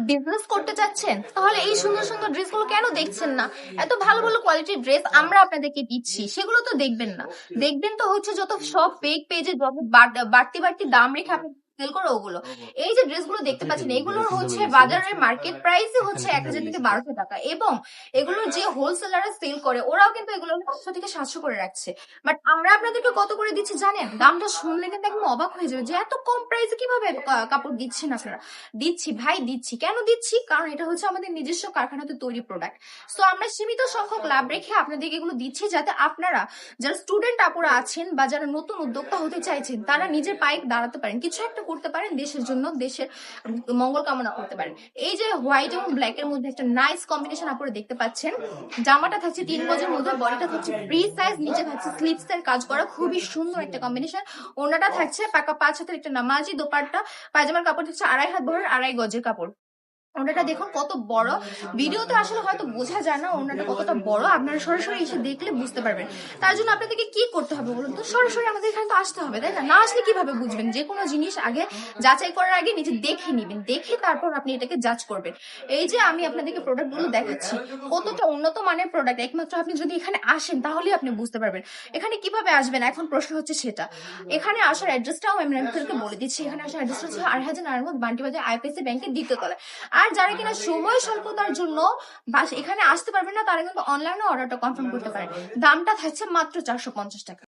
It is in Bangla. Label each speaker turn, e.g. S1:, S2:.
S1: বিজনেস করতে চাচ্ছেন, তাহলে এই সুন্দর সুন্দর ড্রেসগুলো কেন দেখছেন না? এত ভালো ভালো কোয়ালিটির ড্রেস আমরা আপনাদেরকে দিচ্ছি, সেগুলো তো দেখবেন না। দেখবেন তো হচ্ছে যত সব ফেক পেজে যত বাড়তি বাড়তি দাম রেখে আপনি সেল করে ওগুলো। এই যে ড্রেসগুলো দেখতে পাচ্ছেন, এগুলোর হচ্ছে বাজারের মার্কেট প্রাইসই হচ্ছে 1000 থেকে 1200 টাকা, এবং এগুলোর যে হোলসেলাররা সেল করে ওরাও কিন্তু এগুলো 500 থেকে 700 করে রাখছে। বাট আমরা আপনাদেরকে কত করে দিচ্ছি জানেন? দামটা শুনলে কিন্তু একদম অবাক হয়ে যাবে যে এত কম প্রাইসে কিভাবে কাপড় দিচ্ছেন আপনারা। দিচ্ছি ভাই, দিচ্ছি। কেন দিচ্ছি? কারণ এটা হচ্ছে আমাদের নিজস্ব কারখানাতে তৈরি প্রোডাক্ট। সো আমরা সীমিত সংখ্যক লাভ রেখে আপনাদেরকে এগুলো দিচ্ছি, যাতে আপনারা যারা স্টুডেন্ট আপুরা আছেন বা যারা নতুন উদ্যোক্তা হতে চাইছেন, তারা নিজের পায়ে দাঁড়াতে পারেন, কিছু একটা করতে পারেন দেশের জন্য, দেশের মঙ্গল কামনা করতে পারেন। এই যে হোয়াইট এবং ব্ল্যাক এর মধ্যে একটা নাইস কম্বিনেশন আপনারা দেখতে পাচ্ছেন। জামাটা থাকছে 3 গজের মধ্যে, বডিটা থাকছে ফ্রি সাইজ, নিচে থাকছে স্লিপস এর কাজ করা, খুবই সুন্দর একটা কম্বিনেশন। ওনাটা থাকছে পাকা 5 হাতের একটা নামাজি দোপাট্টা। পায়জামার কাপড় থাকছে 2.5 হাত বহরের 2.5 গজের কাপড়। ওনাটা দেখুন কত বড়, ভিডিওতে আসলে হয়তো বোঝা যায় না ওনাটা কতটা বড়, আপনারা সরাসরি এসে দেখলে বুঝতে পারবেন। তার জন্য আপনাদেরকে কি করতে হবে বলুন তো? সরাসরি আমাদের এখানে তো আসতে হবে, তাই না? না আসলে কিভাবে বুঝবেন? যে কোনো জিনিস আগে যাচাই করার আগে নিজে দেখে নিবেন, দেখে তারপর আপনি এটাকে জাজ করবেন। এই যে আমি আপনাদেরকে প্রোডাক্ট গুলো দেখাচ্ছি, কতটা উন্নত মানের প্রোডাক্ট, একমাত্র আপনি যদি এখানে আসেন তাহলেই আপনি বুঝতে পারবেন। এখানে কিভাবে আসবেন এখন প্রশ্ন হচ্ছে সেটা। এখানে আসার অ্যাড্রেসটাও আমি আপনাদেরকে বলে দিচ্ছি। এখানে আসার অ্যাড্রেসটা হচ্ছে 8000 নারায়ণগঞ্জ বান্টি বাজার আইপিএসসি ব্যাংকের দ্বিতীয় তলায়। আর যারা কিনা সময় স্বল্পতার জন্য এখানে আসতে পারবেন না, তারা কিন্তু অনলাইনে অর্ডারটা কনফার্ম করতে পারেন। দামটা থাকছে মাত্র 450 টাকা।